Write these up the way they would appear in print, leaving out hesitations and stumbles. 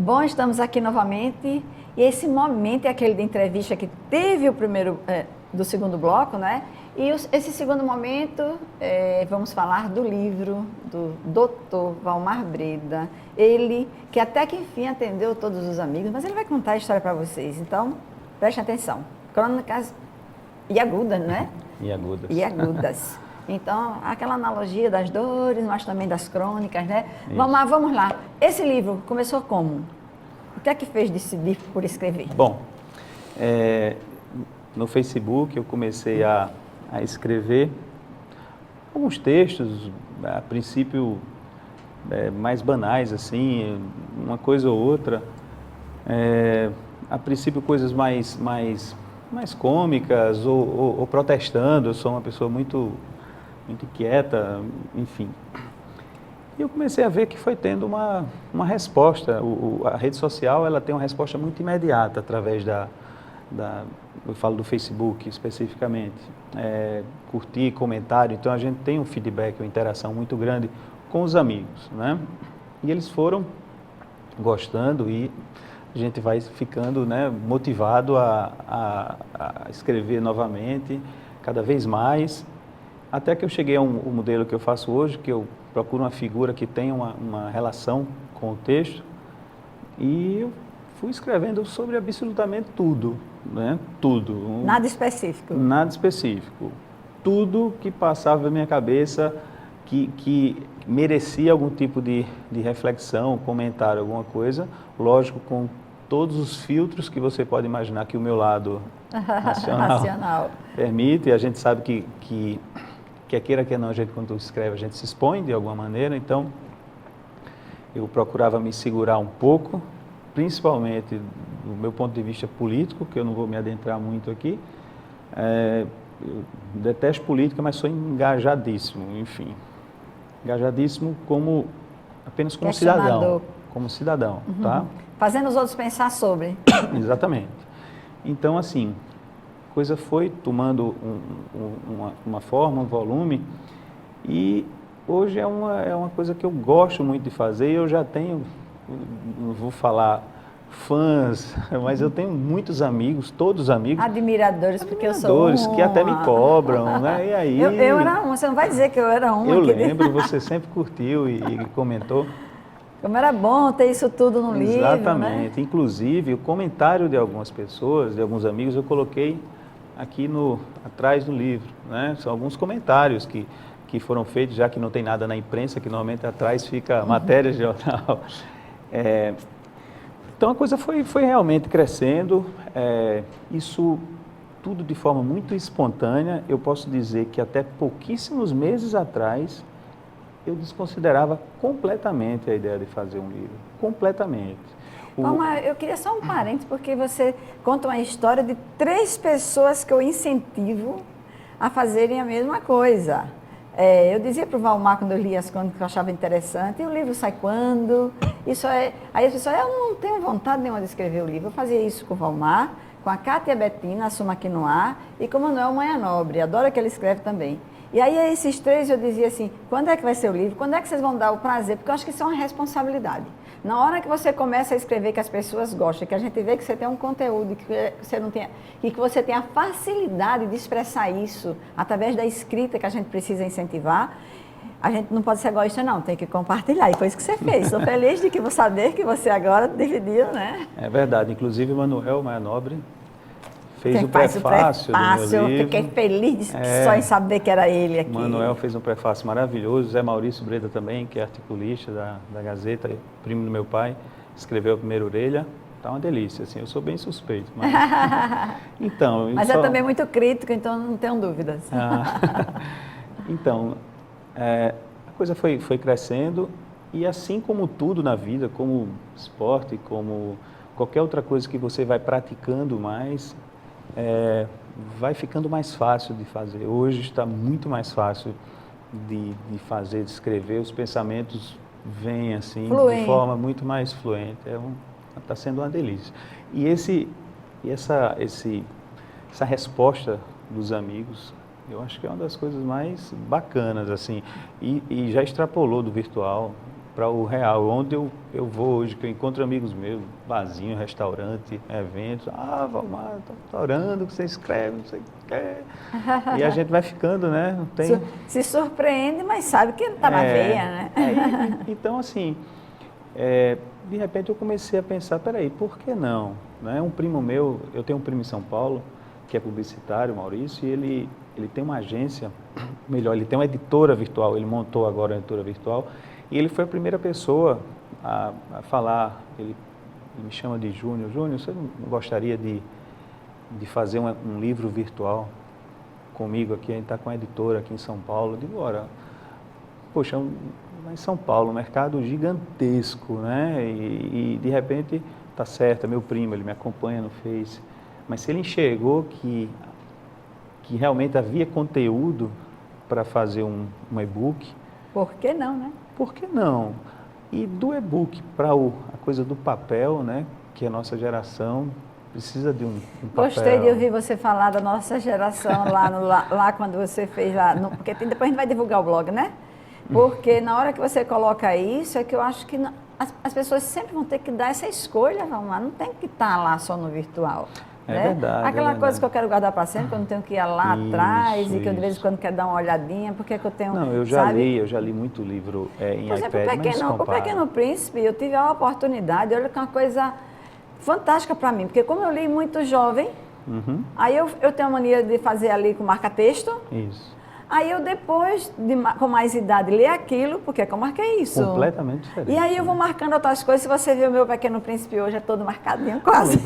Bom, estamos aqui novamente e esse momento é aquele de entrevista que teve o primeiro, do segundo bloco, né? E esse segundo momento, vamos falar do livro do Dr. Valmar Breda. Ele, que até que enfim atendeu todos os amigos, mas ele vai contar a história para vocês. Então, preste atenção. Crônicas e agudas, né? E agudas. E agudas. Então, aquela analogia das dores, mas também das crônicas, né? Vamos lá. Esse livro começou como? O que é que fez decidir por escrever? Bom, no Facebook eu comecei a escrever alguns textos, a princípio mais banais, assim, uma coisa ou outra. A princípio coisas mais cômicas ou protestando. Eu sou uma pessoa muito inquieta, enfim. E eu comecei a ver que foi tendo uma resposta. A rede social, ela tem uma resposta muito imediata através eu falo do Facebook especificamente, curtir, comentário. Então a gente tem um feedback, uma interação muito grande com os amigos, né? E eles foram gostando e a gente vai ficando, né, motivado a escrever novamente, cada vez mais. Até que eu cheguei ao modelo que eu faço hoje, que eu procuro uma figura que tenha uma relação com o texto, e eu fui escrevendo sobre absolutamente tudo, né? Tudo. Nada específico? Nada específico. Tudo que passava na minha cabeça que merecia algum tipo de reflexão, comentário, alguma coisa, lógico, com todos os filtros que você pode imaginar que o meu lado racional permite. E a gente sabe que queira que não, a gente quando escreve, a gente se expõe de alguma maneira. Então, eu procurava me segurar um pouco, principalmente do meu ponto de vista político, que eu não vou me adentrar muito aqui. Eu detesto política, mas sou engajadíssimo, enfim. Engajadíssimo apenas como cidadão. Como cidadão, tá? Fazendo os outros pensar sobre. Exatamente. Então, assim, a coisa foi tomando uma forma, um volume, e hoje é uma coisa que eu gosto muito de fazer. Eu já tenho, não vou falar fãs, mas eu tenho muitos amigos, todos amigos. Admiradores, porque eu sou uma. Que até me cobram, né? E aí, eu era uma, você não vai dizer que eu era uma. Eu lembro, você sempre curtiu e comentou. Como era bom ter isso tudo no livro, né? Exatamente. Inclusive, o comentário de algumas pessoas, de alguns amigos, eu coloquei aqui atrás do livro, né? São alguns comentários que foram feitos, já que não tem nada na imprensa, que normalmente atrás fica matéria de jornal. Então a coisa foi realmente crescendo, isso tudo de forma muito espontânea. Eu posso dizer que até pouquíssimos meses atrás eu desconsiderava completamente a ideia de fazer um livro, completamente. Eu queria só um parênteses, porque você conta uma história de 3 pessoas que eu incentivo a fazerem a mesma coisa. Eu dizia para o Valmar, quando eu lia as crônicas, que eu achava interessante, e o livro sai quando? Aí as pessoas, eu não tenho vontade nenhuma de escrever o livro. Eu fazia isso com o Valmar, com a Cátia Bettina, Assuma Aqui no Ar, e com o Manuel Manha Nobre, adoro que ele escreve também. E aí, a esses 3, eu dizia assim, quando é que vai ser o livro? Quando é que vocês vão dar o prazer? Porque eu acho que isso é uma responsabilidade. Na hora que você começa a escrever, que as pessoas gostam, que a gente vê que você tem um conteúdo, que você não tem, e que você tem a facilidade de expressar isso através da escrita, que a gente precisa incentivar, a gente não pode ser egoísta, não, tem que compartilhar. E foi isso que você fez. Estou feliz de saber que você agora dividiu, né? É verdade. Inclusive, o Manuel Manha Nobre fez o prefácio do meu livro. Fiquei feliz só em saber que era ele aqui. Manuel fez um prefácio maravilhoso. Zé Maurício Breda também, que é articulista da Gazeta, primo do meu pai, escreveu a primeira orelha. Tá uma delícia, assim, eu sou bem suspeito. Mas, mas é também muito crítico, então não tenho dúvidas. Então, a coisa foi crescendo, e assim como tudo na vida, como esporte, como qualquer outra coisa que você vai praticando mais, vai ficando mais fácil de fazer. Hoje está muito mais fácil de fazer, de escrever. Os pensamentos vêm assim, de forma muito mais fluente. Está sendo uma delícia. E essa resposta dos amigos, eu acho que é uma das coisas mais bacanas, assim, e já extrapolou do virtual para o real. Onde eu vou hoje, que eu encontro amigos meus, barzinho, restaurante, eventos. Ah, Valmar, estou adorando o que você escreve, não sei o que é. E a gente vai ficando, né? Não tem... Se surpreende, mas sabe que está na veia, né? Então, assim, de repente eu comecei a pensar, peraí, por que não? Né? Um primo meu, eu tenho um primo em São Paulo, que é publicitário, Maurício, e ele tem uma agência, melhor, ele tem uma editora virtual, ele montou agora a editora virtual, e ele foi a primeira pessoa a falar, ele me chama de Júnior, você não gostaria de fazer um livro virtual comigo aqui? A gente está com a editora aqui em São Paulo. Eu digo, ora, poxa, em São Paulo, um mercado gigantesco, né? E de repente, tá certo, é meu primo, ele me acompanha no Face, mas se ele enxergou que realmente havia conteúdo para fazer um e-book... Por que não, né? Por que não? E do e-book para a coisa do papel, né? Que a nossa geração precisa de um papel. Gostei de ouvir você falar da nossa geração lá quando você fez lá, porque depois a gente vai divulgar o blog, né? Porque na hora que você coloca isso, é que eu acho que as pessoas sempre vão ter que dar essa escolha, não tem que estar lá só no virtual. É né? verdade. Aquela coisa que eu quero guardar para sempre, que eu não tenho que ir lá atrás e que eu de vez em isso. quando quero dar uma olhadinha, porque é que eu tenho... Não, eu já li muito livro em Por exemplo, iPad, o Pequeno Príncipe, eu tive a oportunidade, olha que é uma coisa fantástica para mim, porque como eu li muito jovem, aí eu tenho a mania de fazer ali com marca-texto. Isso. Aí eu depois, com mais idade, ler aquilo, porque é que eu marquei isso. Completamente diferente. E aí eu vou marcando outras coisas. Se você ver o meu Pequeno Príncipe hoje, é todo marcadinho quase.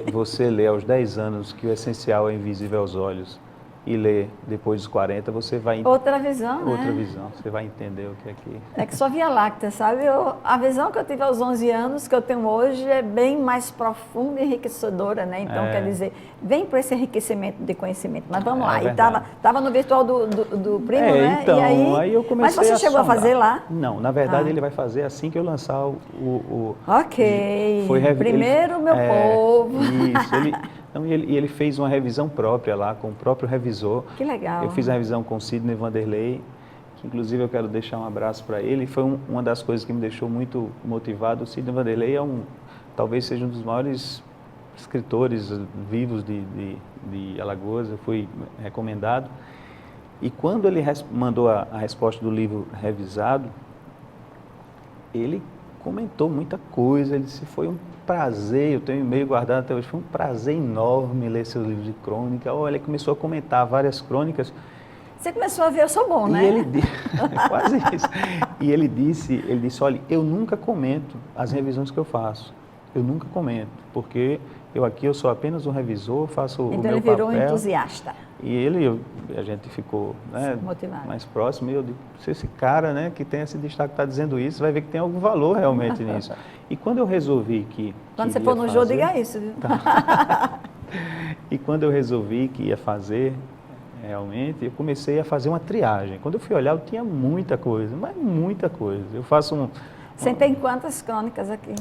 E você lê aos 10 anos que o essencial é invisível aos olhos e lê depois dos 40, você vai... Outra visão, Outra né? visão, você vai entender o que é que... É que sou Via Láctea, sabe? A visão que eu tive aos 11 anos, que eu tenho hoje, é bem mais profunda e enriquecedora, né? Então, quer dizer, vem para esse enriquecimento de conhecimento. Mas vamos lá, e tava no virtual do primo, né? Então, e aí eu comecei Mas você chegou a fazer lá? Não, na verdade ele vai fazer assim que eu lançar Ok, primeiro meu povo. Isso, ele fez uma revisão própria lá, com o próprio revisor. Que legal. Eu fiz a revisão com o Sidney Vanderlei, que inclusive eu quero deixar um abraço para ele. Foi uma das coisas que me deixou muito motivado. O Sidney Vanderlei talvez seja um dos maiores escritores vivos de Alagoas, eu fui recomendado. E quando ele mandou a resposta do livro revisado, ele comentou muita coisa, ele disse, foi um prazer, eu tenho um e-mail guardado até hoje, foi um prazer enorme ler seu livro de crônica. Olha, ele começou a comentar várias crônicas. Você começou a ver, eu sou bom, né? E ele quase isso. E ele disse, olha, eu nunca comento as revisões que eu faço. Eu nunca comento, porque eu sou apenas um revisor, faço o meu papel. Então ele virou um entusiasta. E a gente ficou, né, mais próximo. E eu digo, se esse cara, né, que tem esse destaque está dizendo isso, vai ver que tem algum valor realmente nisso. E quando eu resolvi que... Quando você for no jogo, diga isso. Viu? Tá. E quando eu resolvi que ia fazer, realmente, eu comecei a fazer uma triagem. Quando eu fui olhar, eu tinha muita coisa, mas muita coisa. Eu faço Você tem quantas crônicas aqui?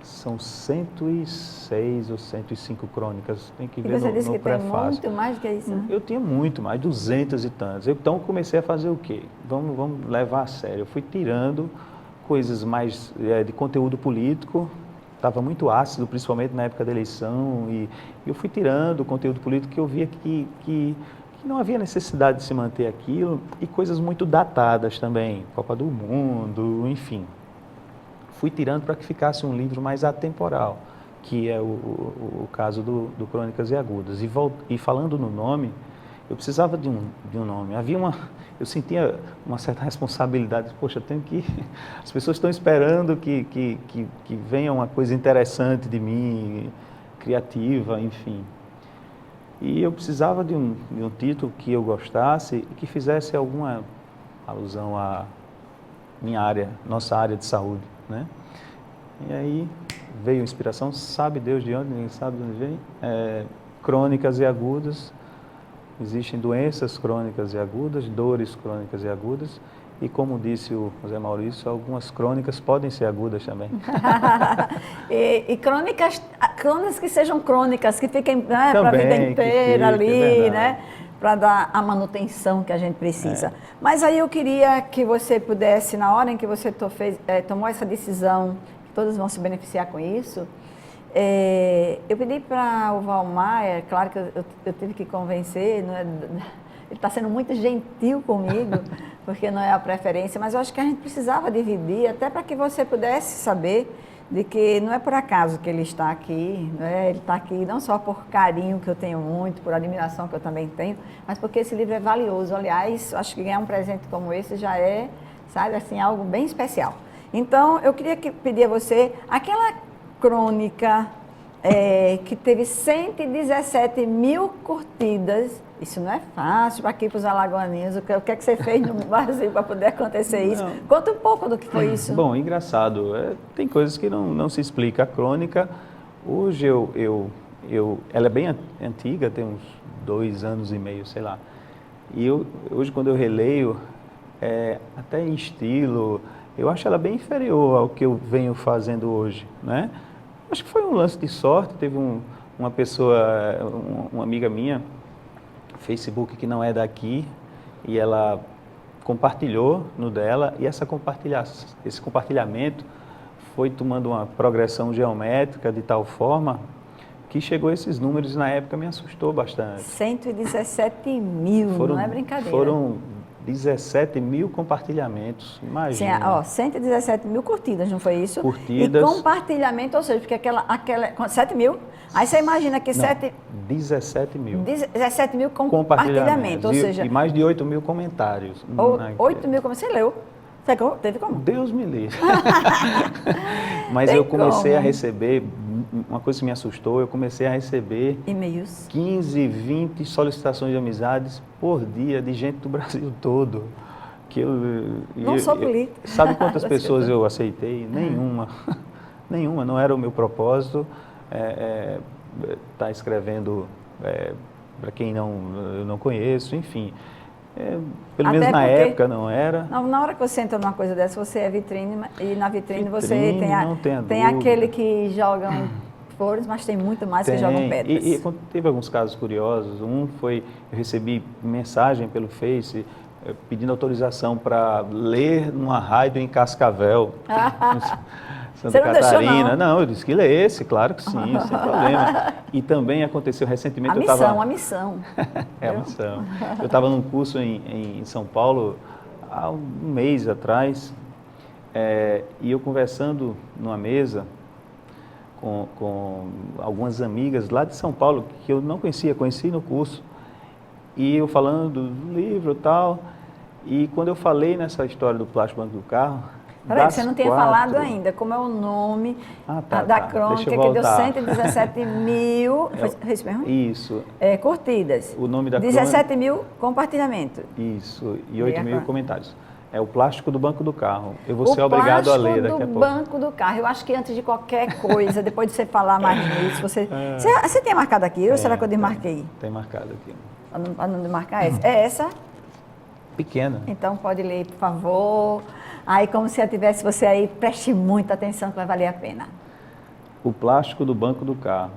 São 106 ou 105 crônicas, tem que ver no prefácio. E você disse que tem muito mais do que isso, né? Eu tinha muito mais, 200 e tantas. Então, eu comecei a fazer o quê? Vamos levar a sério. Eu fui tirando coisas mais de conteúdo político, estava muito ácido, principalmente na época da eleição, e eu fui tirando o conteúdo político que eu via que não havia necessidade de se manter aquilo, e coisas muito datadas também, Copa do Mundo, enfim. Fui tirando para que ficasse um livro mais atemporal, que é o caso do Crônicas e Agudas. E falando no nome, eu precisava de um nome. Eu sentia uma certa responsabilidade. Poxa, as pessoas estão esperando que venha uma coisa interessante de mim, criativa, enfim. E eu precisava de um título que eu gostasse e que fizesse alguma alusão à minha área, nossa área de saúde, né? E aí veio a inspiração, sabe Deus de onde, ninguém sabe de onde vem. Crônicas e agudas, existem doenças crônicas e agudas, dores crônicas e agudas, e como disse o José Maurício, algumas crônicas podem ser agudas também. e crônicas que sejam crônicas, que fiquem, né, para a vida inteira ali, né? para dar a manutenção que a gente precisa. Mas aí eu queria que você pudesse, na hora em que você tomou essa decisão, que todos vão se beneficiar com isso, eu pedi para o Valmar, é claro que eu tive que convencer, não é, ele está sendo muito gentil comigo, porque não é a preferência, mas eu acho que a gente precisava dividir, até para que você pudesse saber de que não é por acaso que ele está aqui, né? Ele está aqui não só por carinho que eu tenho muito, por admiração que eu também tenho, mas porque esse livro é valioso. Aliás, acho que ganhar um presente como esse já é, sabe, assim, algo bem especial. Então, eu queria pedir a você, aquela crônica que teve 117 mil curtidas, isso não é fácil para aqui para os alagoaninhos. O que é que você fez no Brasil para poder acontecer isso? Conta um pouco do que foi isso. Bom, engraçado, tem coisas que não se explica. A crônica, hoje ela é bem antiga, tem uns 2 anos e meio, sei lá. E hoje quando eu releio, até em estilo, eu acho ela bem inferior ao que eu venho fazendo hoje, né? Acho que foi um lance de sorte, teve uma pessoa, uma amiga minha, Facebook, que não é daqui, e ela compartilhou no dela, e esse compartilhamento foi tomando uma progressão geométrica de tal forma que chegou a esses números, e na época me assustou bastante. 117 mil, não é brincadeira. Foram 17 mil compartilhamentos, imagina. Sim, 117 mil curtidas, não foi isso? Curtidas. E compartilhamento, ou seja, porque aquela 7 mil, aí você imagina que 17 mil. 17 mil compartilhamentos, ou seja... E mais de 8 mil comentários. 8 mil, como você leu? Teve como? Deus me livre. Mas Tem eu comecei como? a receber, uma coisa que me assustou, eu comecei a receber e-mails, 15, 20 solicitações de amizades por dia de gente do Brasil todo. Não sou política. Sabe quantas pessoas eu aceitei? Nenhuma. Nenhuma, não era o meu propósito. Tá escrevendo para quem eu não conheço, enfim. Pelo menos na época não era. Na hora que você entra numa coisa dessa, você é vitrine, e na vitrine você tem dúvida. Aquele que joga flores, mas tem muito mais que jogam pedras. E teve alguns casos curiosos. Um foi, eu recebi mensagem pelo Face pedindo autorização para ler numa rádio em Cascavel. Santa Catarina. Não, eu disse que lesse, claro que sim, sem problema. E também aconteceu recentemente... A missão. A missão. Eu estava num curso em São Paulo há um mês atrás, e eu conversando numa mesa com algumas amigas lá de São Paulo, que eu não conheci no curso, e eu falando do livro e tal, e quando eu falei nessa história do plástico banco do carro... Peraí, você não tinha falado ainda como é o nome da crônica, que deu 117 mil... Foi isso mesmo? Isso. Curtidas. O nome da 17 mil compartilhamentos. Isso, e 8 mil comentários. É o plástico do banco do carro. Eu vou ser obrigado a ler daqui a pouco. O banco do carro. Eu acho que antes de qualquer coisa, depois de você falar mais nisso, você tem marcado aqui ou será que eu desmarquei? Tem marcado aqui. Para não desmarcar essa? É essa? Pequena. Então pode ler, por favor. Aí, como se eu tivesse você aí, preste muita atenção que vai valer a pena. O plástico do banco do carro.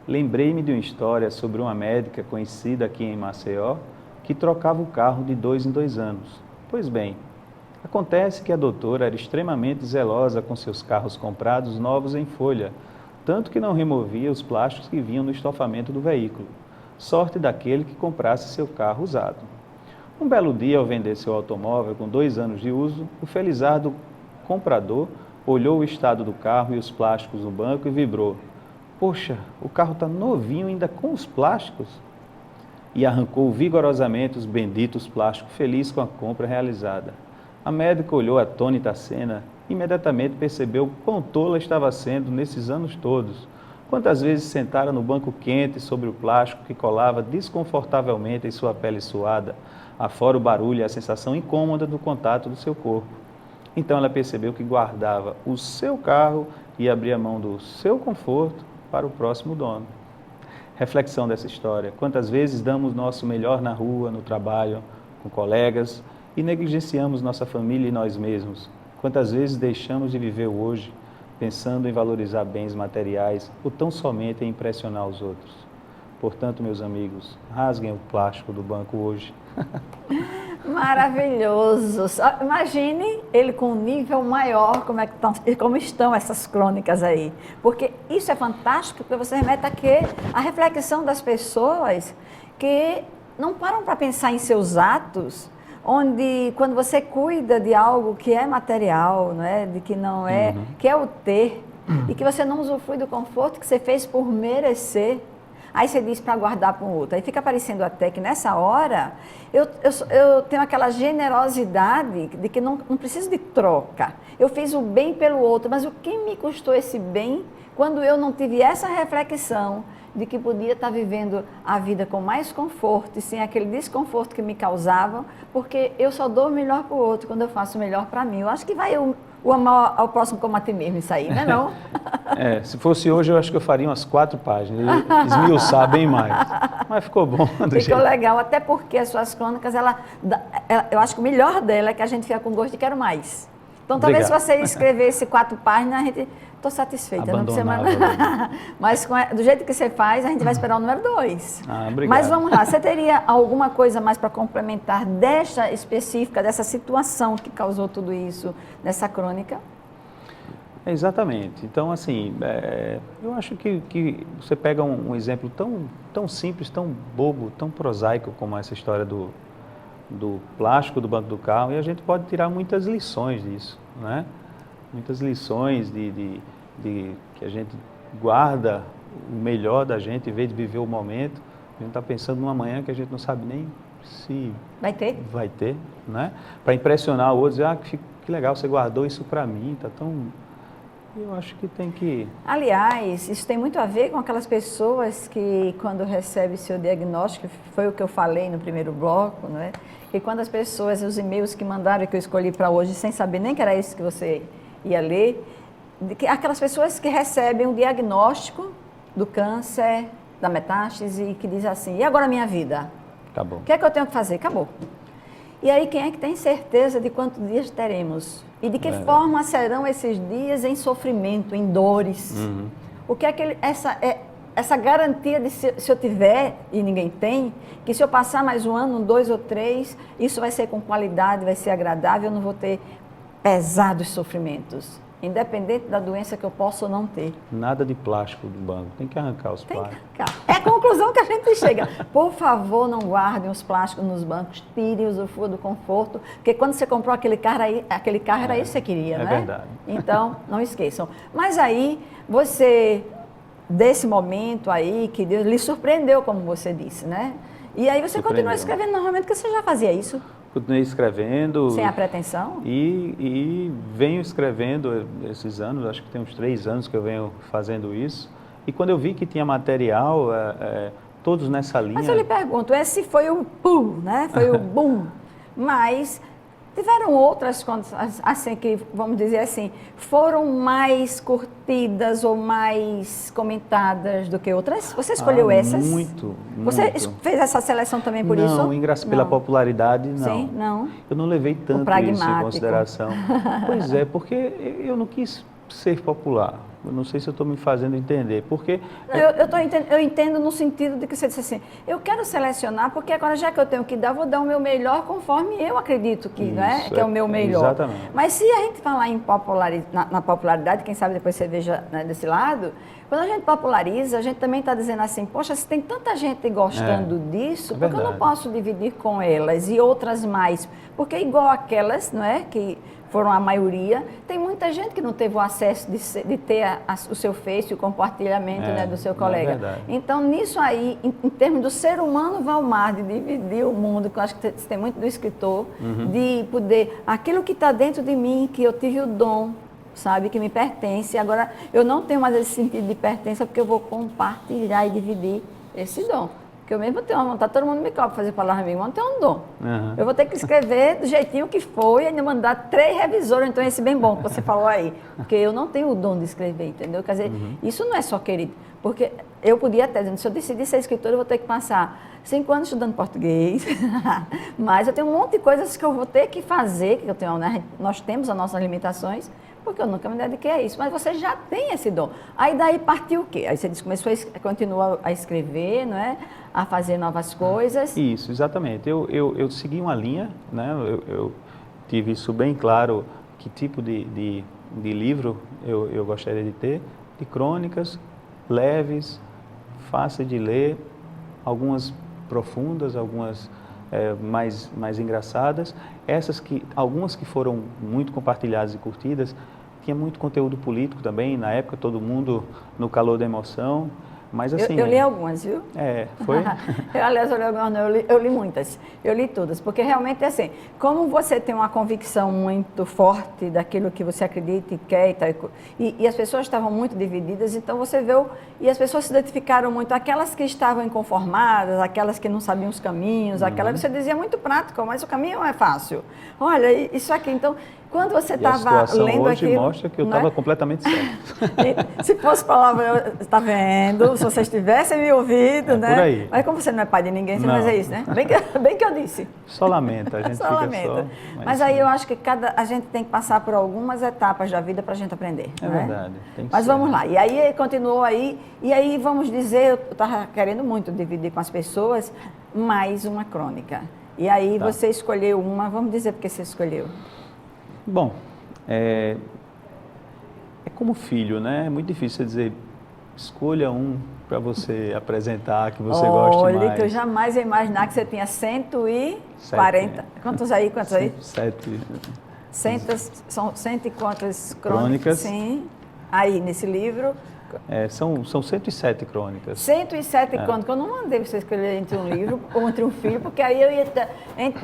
Lembrei-me de uma história sobre uma médica conhecida aqui em Maceió que trocava o carro de 2 em 2 anos. Pois bem, acontece que a doutora era extremamente zelosa com seus carros comprados novos em folha, tanto que não removia os plásticos que vinham no estofamento do veículo. Sorte daquele que comprasse seu carro usado. Um belo dia, ao vender seu automóvel com 2 anos de uso, o felizardo comprador olhou o estado do carro e os plásticos no banco e vibrou. Poxa, o carro está novinho ainda com os plásticos? E arrancou vigorosamente os benditos plásticos, feliz com a compra realizada. A médica olhou atônita a cena e imediatamente percebeu quão tola estava sendo nesses anos todos. Quantas vezes sentara no banco quente sobre o plástico que colava desconfortavelmente em sua pele suada, afora o barulho e a sensação incômoda do contato do seu corpo. Então ela percebeu que guardava o seu carro e abria mão do seu conforto para o próximo dono. Reflexão dessa história. Quantas vezes damos nosso melhor na rua, no trabalho, com colegas e negligenciamos nossa família e nós mesmos? Quantas vezes deixamos de viver o hoje, pensando em valorizar bens materiais ou tão somente em impressionar os outros? Portanto, meus amigos, rasguem o plástico do banco hoje. Maravilhoso. Imagine ele com um nível maior, como estão essas crônicas aí. Porque isso é fantástico, porque você remete a reflexão das pessoas que não param para pensar em seus atos, onde quando você cuida de algo que é material, não é? De que não é, que é o ter, e que você não usufrui do conforto que você fez por merecer. Aí você diz para guardar para um outro. Aí fica parecendo até que nessa hora eu tenho aquela generosidade de que não preciso de troca. Eu fiz o bem pelo outro, mas o que me custou esse bem quando eu não tive essa reflexão de que podia estar vivendo a vida com mais conforto e sem aquele desconforto que me causava, porque eu só dou o melhor para o outro quando eu faço o melhor para mim. Eu acho que vai o amar ao próximo como a ti mesmo, isso aí, né não? Se fosse hoje, eu acho que eu faria umas 4 páginas, esmiuçar bem mais. Mas ficou bom. Ficou legal, até porque as suas crônicas, eu acho que o melhor dela é que a gente fica com gosto de quero mais. Então, talvez se você escrevesse 4 páginas, a gente... Estou satisfeita, não precisa mais... Mas do jeito que você faz, a gente vai esperar o número 2. Obrigado. Mas vamos lá, você teria alguma coisa mais para complementar desta específica, dessa situação que causou tudo isso, nessa crônica? Exatamente. Então, assim, eu acho que você pega um exemplo tão simples, tão bobo, tão prosaico como essa história do plástico do banco do carro, e a gente pode tirar muitas lições disso, né? Muitas lições que a gente guarda o melhor da gente, em vez de viver o momento. A gente está pensando numa manhã que a gente não sabe nem se vai ter, né? Para impressionar o outro, dizer, que legal, você guardou isso para mim, tá tão... Eu acho que tem que... Aliás, isso tem muito a ver com aquelas pessoas que, quando recebem seu diagnóstico, foi o que eu falei no primeiro bloco, não é? Que quando as pessoas, os e-mails que mandaram, que eu escolhi para hoje, sem saber nem que era isso que você ia ler, aquelas pessoas que recebem um diagnóstico do câncer, da metástase, e que diz assim, e agora a minha vida? Acabou. O que é que eu tenho que fazer? Acabou. E aí, quem é que tem certeza de quantos dias teremos? E de que forma serão esses dias em sofrimento, em dores? O que é essa garantia de se eu tiver, e ninguém tem, que se eu passar mais 1 ano, 2 ou 3, isso vai ser com qualidade, vai ser agradável, eu não vou ter pesados sofrimentos, independente da doença que eu possa ou não ter. Nada de plástico do banco, tem que arrancar os plásticos. É a conclusão que a gente chega. Por favor, não guardem os plásticos nos bancos, tirem o furo do conforto, porque quando você comprou aquele carro era isso que você queria, né? É verdade. Então, não esqueçam. Mas aí, você, desse momento aí, que Deus lhe surpreendeu, como você disse, né? E aí você continua escrevendo normalmente, porque você já fazia isso. Continuei escrevendo. Sem a pretensão? E venho escrevendo esses anos, acho que tem uns 3 anos que eu venho fazendo isso. E quando eu vi que tinha material, todos nessa linha... Mas eu lhe pergunto, esse foi o pum, né? Foi o boom. Mas tiveram outras contas, assim, que, vamos dizer assim, foram mais curtidas ou mais comentadas do que outras? Você escolheu essas? Muito. Você fez essa seleção também por isso? Não, pela popularidade, não. Sim, não. Eu não levei tanto isso em consideração. Pois é, porque eu não quis ser popular. Eu não sei se eu estou me fazendo entender, porque... Eu entendo no sentido de que você disse assim, eu quero selecionar, porque agora já que eu tenho que dar, vou dar o meu melhor conforme eu acredito que, né, que é o meu melhor. Exatamente. Mas se a gente falar em na popularidade, quem sabe depois você veja, né, desse lado, quando a gente populariza, a gente também está dizendo assim, poxa, se tem tanta gente gostando disso, por que eu não posso dividir com elas e outras mais? Porque igual aquelas, não é, que foram a maioria, tem muita gente que não teve o acesso de ter o seu Face, o compartilhamento, né, do seu colega. É verdade. Então, nisso aí, em termos do ser humano, Valmar, de dividir o mundo, que eu acho que tem muito do escritor, de poder, aquilo que está dentro de mim, que eu tive o dom, sabe, que me pertence, agora eu não tenho mais esse sentido de pertença, porque eu vou compartilhar e dividir esse dom. Porque eu mesmo tenho uma vontade, todo mundo me cobra para fazer palavra amiga, mas não tenho um dom. Eu vou ter que escrever do jeitinho que foi e ainda mandar 3 revisores, então esse bem bom que você falou aí. Porque eu não tenho o dom de escrever, entendeu? Quer dizer, isso não é só querido. Porque eu podia até dizer, se eu decidir ser escritora, eu vou ter que passar 5 anos estudando português, mas eu tenho um monte de coisas que eu vou ter que fazer, que eu tenho, né? Nós temos as nossas limitações, porque eu nunca me dediquei a isso. Mas você já tem esse dom. Aí daí partiu o quê? Aí você começou continua a escrever, não é? A fazer novas coisas. Isso, exatamente. Eu segui uma linha, né? Eu tive isso bem claro, que tipo de livro eu gostaria de ter, de crônicas leves, fáceis de ler, algumas profundas, algumas mais engraçadas. Algumas que foram muito compartilhadas e curtidas, tinha muito conteúdo político também, na época todo mundo no calor da emoção, mas assim... Eu li algumas, viu? Foi? Aliás, eu li algumas, não, eu li muitas, eu li todas, porque realmente é assim, como você tem uma convicção muito forte daquilo que você acredita e quer e tal, e as pessoas estavam muito divididas, então você viu, e as pessoas se identificaram muito, aquelas que estavam inconformadas, aquelas que não sabiam os caminhos, aquelas você dizia muito prático, mas o caminho é fácil. Olha, isso aqui, então... Quando você estava lendo hoje aquilo... mostra que eu estava completamente certo. Se fosse palavra, está vendo, se vocês tivessem me ouvido, né? Por aí. Mas como você não é pai de ninguém, você não vai fazer isso, né? Bem que eu disse. Só lamenta, a gente só lamenta. Mas aí eu acho que a gente tem que passar por algumas etapas da vida para a gente aprender. É verdade. Tem que Mas ser. vamos lá. E aí continuou aí, e aí vamos dizer, eu estava querendo muito dividir com as pessoas mais uma crônica. E aí você escolheu uma, vamos dizer porque você escolheu. Bom, é como filho, né? É muito difícil você dizer, escolha um para você apresentar, que você goste mais. Olha, que eu jamais ia imaginar que você tinha 140. Quantos aí? 7. São 100 e quantas crônicas? Sim. Aí, nesse livro. São 107 crônicas. 107 crônicas. Eu não mandei você escolher entre um livro ou entre um filho, porque aí eu ia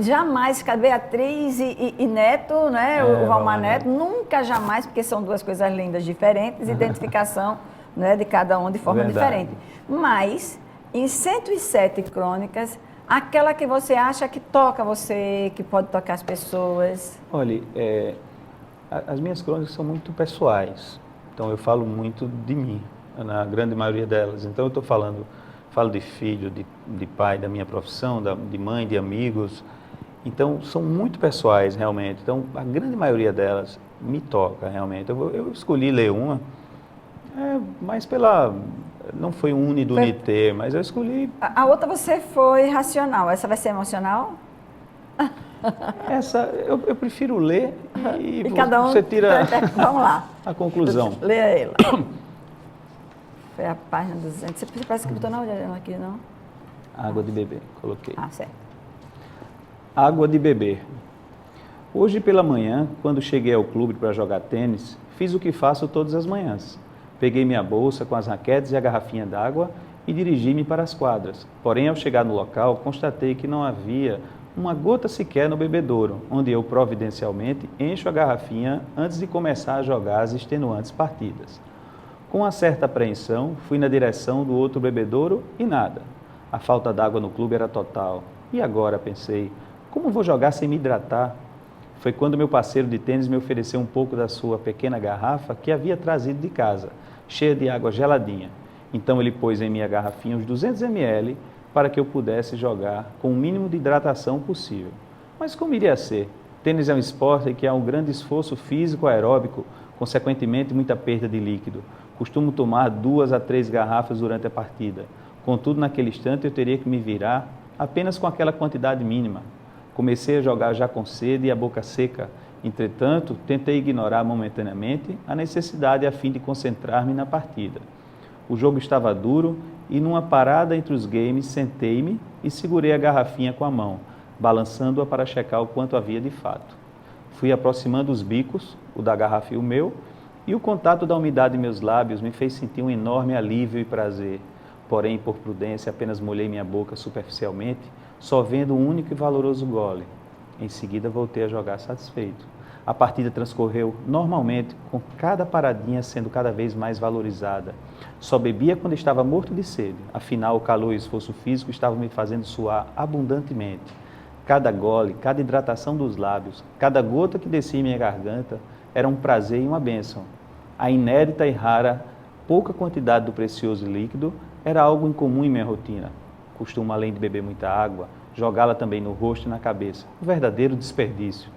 jamais, Beatriz e Neto, né? O Valmar Neto, nunca jamais, porque são duas coisas lindas, diferentes, identificação, né, de cada um de forma diferente. Mas, em 107 crônicas, aquela que você acha que toca você, que pode tocar as pessoas. Olha, as minhas crônicas são muito pessoais. Então, eu falo muito de mim, na grande maioria delas. Então, eu falo de filho, de pai, da minha profissão, de mãe, de amigos. Então, são muito pessoais, realmente. Então, a grande maioria delas me toca, realmente. Eu escolhi ler uma, mas não foi um unité, mas eu escolhi... A outra você foi racional, essa vai ser emocional? Essa, eu prefiro ler e cada um você tira vamos lá. A conclusão. Leia ela. Foi a página 200. Você parece que botou na olhada aqui, não? Água de beber, coloquei. Certo. Água de beber. Hoje pela manhã, quando cheguei ao clube para jogar tênis, fiz o que faço todas as manhãs. Peguei minha bolsa com as raquetes e a garrafinha d'água e dirigi-me para as quadras. Porém, ao chegar no local, constatei que não havia uma gota sequer no bebedouro, onde eu providencialmente encho a garrafinha antes de começar a jogar as extenuantes partidas. Com uma certa apreensão, fui na direção do outro bebedouro e nada. A falta d'água no clube era total. E agora, pensei, como vou jogar sem me hidratar? Foi quando meu parceiro de tênis me ofereceu um pouco da sua pequena garrafa que havia trazido de casa, cheia de água geladinha. Então ele pôs em minha garrafinha uns 200 ml para que eu pudesse jogar com o mínimo de hidratação possível. Mas como iria ser? Tênis é um esporte em que há um grande esforço físico aeróbico, consequentemente muita perda de líquido. Costumo tomar 2 a 3 garrafas durante a partida. Contudo, naquele instante eu teria que me virar apenas com aquela quantidade mínima. Comecei a jogar já com sede e a boca seca. Entretanto, tentei ignorar momentaneamente a necessidade a fim de concentrar-me na partida. O jogo estava duro e numa parada entre os games sentei-me e segurei a garrafinha com a mão, balançando-a para checar o quanto havia de fato. Fui aproximando os bicos, o da garrafa e o meu, e o contato da umidade em meus lábios me fez sentir um enorme alívio e prazer. Porém, por prudência, apenas molhei minha boca superficialmente, só vendo um único e valoroso gole. Em seguida, voltei a jogar satisfeito. A partida transcorreu normalmente, com cada paradinha sendo cada vez mais valorizada. Só bebia quando estava morto de sede, afinal o calor e o esforço físico estavam me fazendo suar abundantemente. Cada gole, cada hidratação dos lábios, cada gota que descia em minha garganta era um prazer e uma bênção. A inédita e rara, pouca quantidade do precioso líquido era algo incomum em minha rotina. Costumo, além de beber muita água, jogá-la também no rosto e na cabeça. Um verdadeiro desperdício.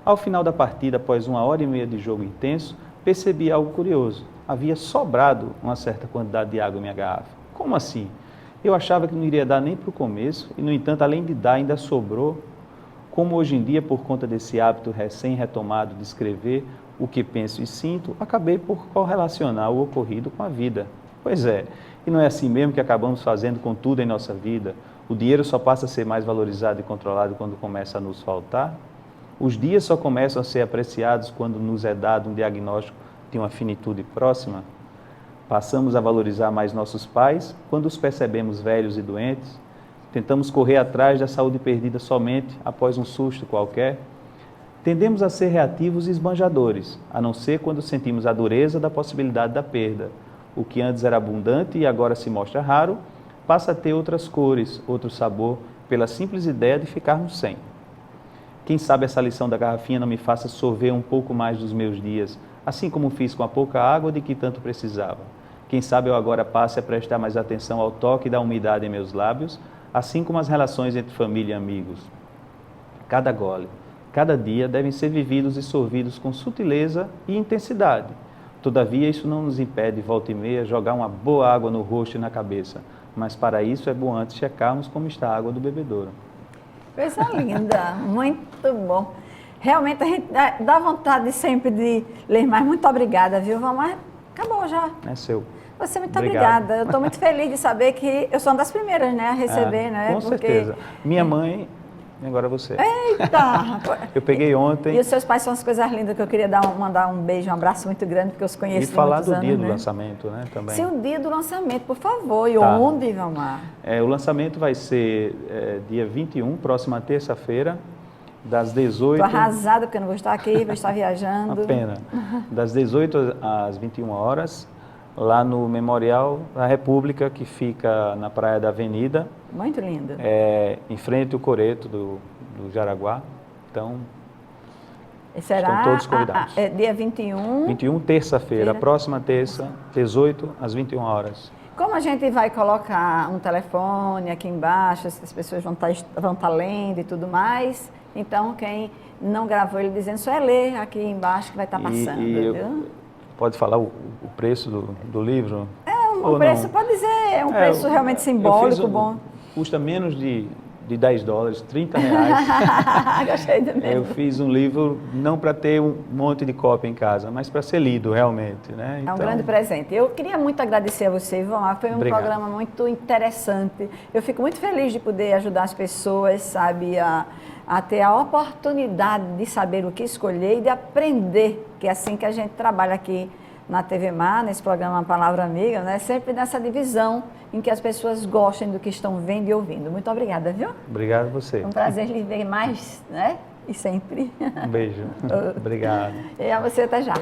Ao final da partida, após 1h30 de jogo intenso, percebi algo curioso. Havia sobrado uma certa quantidade de água em minha garrafa. Como assim? Eu achava que não iria dar nem para o começo e, no entanto, além de dar, ainda sobrou. Como hoje em dia, por conta desse hábito recém-retomado de escrever o que penso e sinto, acabei por correlacionar o ocorrido com a vida. Pois é, e não é assim mesmo que acabamos fazendo com tudo em nossa vida? O dinheiro só passa a ser mais valorizado e controlado quando começa a nos faltar? Os dias só começam a ser apreciados quando nos é dado um diagnóstico de uma finitude próxima? Passamos a valorizar mais nossos pais quando os percebemos velhos e doentes? Tentamos correr atrás da saúde perdida somente após um susto qualquer? Tendemos a ser reativos e esbanjadores, a não ser quando sentimos a dureza da possibilidade da perda. O que antes era abundante e agora se mostra raro, passa a ter outras cores, outro sabor, pela simples ideia de ficarmos sem. Quem sabe essa lição da garrafinha não me faça sorver um pouco mais dos meus dias, assim como fiz com a pouca água de que tanto precisava. Quem sabe eu agora passe a prestar mais atenção ao toque da umidade em meus lábios, assim como as relações entre família e amigos. Cada gole, cada dia devem ser vividos e sorvidos com sutileza e intensidade. Todavia, isso não nos impede, volta e meia, jogar uma boa água no rosto e na cabeça. Mas para isso é bom antes checarmos como está a água do bebedouro. Coisa linda, muito bom. Realmente a gente dá vontade sempre de ler mais. Muito obrigada, viu, Valmar? Acabou já. É seu. Você, muito Obrigado. obrigada. Eu estou muito feliz de saber que eu sou uma das primeiras, né, a receber, né? Com certeza. Minha mãe, e agora você. Eita! Eu peguei ontem. E os seus pais são as coisas lindas que eu queria mandar um beijo, um abraço muito grande, porque eu os conheço E falar há muitos do anos, dia né? do lançamento, né, também. Sim, o dia do lançamento, por favor. E Tá. onde, Valmar? O lançamento vai ser dia 21, próxima terça-feira, das 18... Estou arrasada, porque eu não vou estar aqui, vou estar viajando. Uma pena. Das 18 às 21 horas, lá no Memorial da República, que fica na Praia da Avenida. Muito lindo. Em frente ao Coreto do Jaraguá. Então, Será estão todos convidados. Dia 21. 21, terça-feira, próxima terça, 18 às 21 horas. Como a gente vai colocar um telefone aqui embaixo, as pessoas vão estar lendo e tudo mais, então quem não gravou ele dizendo, só é ler aqui embaixo que vai estar passando, viu? Pode falar o preço do livro? O preço, não? Pode dizer, é um preço realmente simbólico, bom. Custa menos de $10, R$30. Gostei do mesmo. Eu fiz um livro não para ter um monte de cópia em casa, mas para ser lido realmente, né? É um grande presente. Eu queria muito agradecer a você, Ivan. Foi um Obrigado. programa muito interessante. Eu fico muito feliz de poder ajudar as pessoas, sabe, a ter a oportunidade de saber o que escolher e de aprender, que é assim que a gente trabalha aqui na TV Mar, nesse programa Palavra Amiga, né? Sempre nessa divisão em que as pessoas gostem do que estão vendo e ouvindo. Muito obrigada, viu? Obrigado a você. É um prazer lhe ver mais, né? E sempre. Um beijo. Obrigado. E a você, até já.